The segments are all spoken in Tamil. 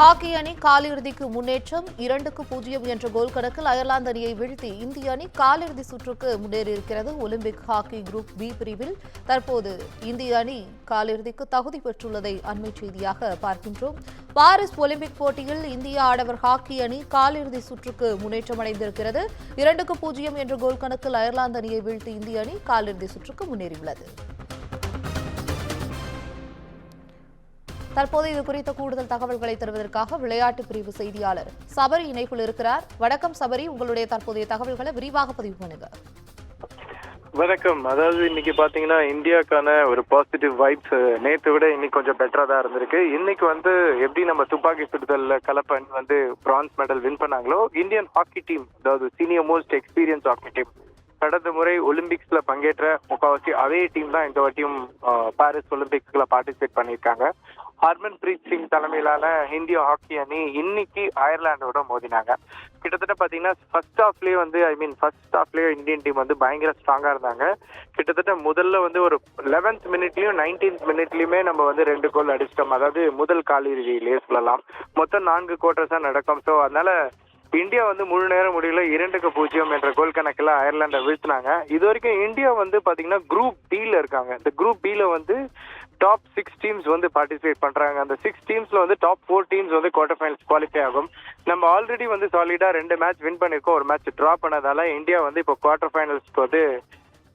ஹாக்கி அணி காலிறுதிக்கு முன்னேற்றம் 2-0 என்ற கோல் கணக்கில் அயர்லாந்து அணியை வீழ்த்தி இந்திய அணி காலிறுதி சுற்றுக்கு முன்னேறியிருக்கிறது. ஒலிம்பிக் ஹாக்கி குரூப் பி பிரிவில் தற்போது இந்திய அணி காலிறுதிக்கு தகுதி பெற்றுள்ளதை அண்மை செய்தியாக பார்க்கின்றோம். பாரிஸ் ஒலிம்பிக் போட்டியில் இந்திய ஆடவர் ஹாக்கி அணி காலிறுதி சுற்றுக்கு முன்னேற்றமடைந்திருக்கிறது. 2-0 என்ற கோல் கணக்கில் அயர்லாந்து அணியை வீழ்த்தி இந்திய அணி காலிறுதி சுற்றுக்கு முன்னேறியுள்ளது. தற்போது இது குறித்த கூடுதல் தகவல்களை தருவதற்காக விளையாட்டு பிரிவு செய்தியாளர் சபரி இணைப்பில் இருக்கிறார். வணக்கம் சபரி, உங்களுடைய தற்போதைய தகவல்களை விரிவாக பதிவு பண்ணுங்க. வணக்கம். அதாவது இன்னைக்கு பாத்தீங்கன்னா இந்தியாக்கான ஒரு பாசிட்டிவ் வைப்ஸ் நேற்று விட இன்னைக்கு கொஞ்சம் பெட்டரா தான் இருந்திருக்கு. இன்னைக்கு எப்படி நம்ம துப்பாக்கி சுடுதல்ல கலப்பணி பிரான்ஸ் மெடல் வின் பண்ணாங்களோ, இந்தியன் ஹாக்கி டீம், அதாவது senior most experience hockey team, கடந்த முறை ஒலிம்பிக்ஸ்ல பங்கேற்ற முக்காவாசி அதே டீம் தான் இந்த வாட்டியும் பாரிஸ் ஒலிம்பிக்ஸ்ல பார்ட்டிசிபேட் பண்ணியிருக்காங்க. ஹர்மன்பிரீத் சிங் தலைமையிலான இந்திய ஹாக்கி அணி இன்னைக்கு அயர்லாண்டோட மோதினாங்க. கிட்டத்தட்ட பாத்தீங்கன்னா ஃபர்ஸ்ட் ஹாஃப்லயே இந்தியன் டீம் பயங்கர ஸ்ட்ராங்கா இருந்தாங்க. கிட்டத்தட்ட முதல்ல ஒரு 11th மினிட்லயும் 19th மினிட்லயுமே நம்ம 2 கோல் அடிச்சிட்டோம். அதாவது முதல் காலிறுதியிலேயே சொல்லலாம். மொத்தம் 4 குவார்டர்ஸா நடக்கும். ஸோ அதனால இந்தியா முழு நேரம் முடியல 2-0 என்ற கோல் கணக்கில் அயர்லாண்டை வீழ்த்தினாங்க. இது வரைக்கும் இந்தியா பாத்தீங்கன்னா குரூப் பில இருக்காங்க. இந்த குரூப் பில டாப் 6 டீம்ஸ் பார்ட்டிசிபேட் பண்றாங்க. அந்த 6 டீம்ஸ்ல top 4 teams quarter finals qualify ஆகும். நம்ம ஆல்ரெடி சாலிடா 2 மேட்ச் வின் பண்ணிருக்கோம், ஒரு மேட்ச் டிரா பண்ணதால இந்தியா இப்போ குவார்டர் ஃபைனல்ஸ்க்கு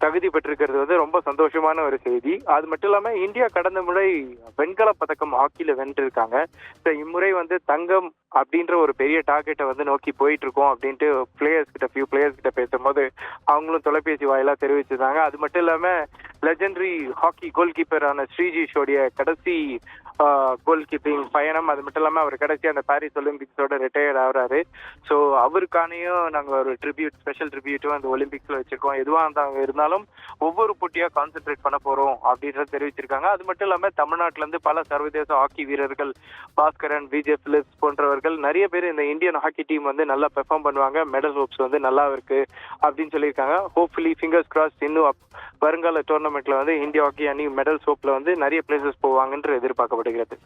தகுதி பெற்றிருக்கிறது ரொம்ப சந்தோஷமான ஒரு செய்தி. அது மட்டும் இல்லாம இந்தியா கடந்த முறை வெண்கல பதக்கம் ஹாக்கில வென்றிருக்காங்க. இம்முறை தங்கம் அப்படின்ற ஒரு பெரிய டார்கெட்டை நோக்கி போயிட்டு இருக்கோம் அப்படின்ட்டு ஃபியூ பிளேயர்ஸ் கிட்ட பேசும்போது அவங்களும் தொலைபேசி வாயிலா தெரிவிச்சிருந்தாங்க. அது மட்டும் இல்லாம லெஜெண்டரி ஹாக்கி கோல் கீப்பரான ஸ்ரீஜிஷோடைய கடைசி கோல் கீப்பிங் பயணம், அது மட்டும் இல்லாம அவர் கடைசி அந்த பாரிஸ் ஒலிம்பிக்ஸோட ரிட்டையர்ட் ஆகுறாரு. ஸோ அவருக்கானையும் நாங்க ஒரு ஸ்பெஷல் ட்ரிபியூட்டும் அந்த ஒலிம்பிக்ஸ்ல வச்சிருக்கோம். எதுவாக இருந்தாலும் ஒவ்வொரு போட்டியா கான்சென்ட்ரேட் பண்ண போறோம் அப்படின்றத தெரிவிச்சிருக்காங்க. அது மட்டும் இல்லாம தமிழ்நாட்டில இருந்து பல சர்வதேச ஹாக்கி வீரர்கள், பாஸ்கரன், விஜய் பிலிப்ஸ் போன்றவர்கள் நிறைய பேர் இந்த இந்தியன் ஹாக்கி டீம் நல்லா பெர்ஃபார்ம் பண்ணுவாங்க, மெடல் ஹோப்ஸ் நல்லா இருக்கு அப்படின்னு சொல்லியிருக்காங்க. ஹோப்ஃபுல்லி ஃபிங்கர்ஸ் கிராஸ் இன்னும் வருங்கால டோர்னமெண்ட்ல இந்திய ஹாக்கி அணி மெடல் ஹோப்ல நிறைய பிளேசஸ் போவாங்கன்ற எதிர்பார்க்கப்படுகிறது.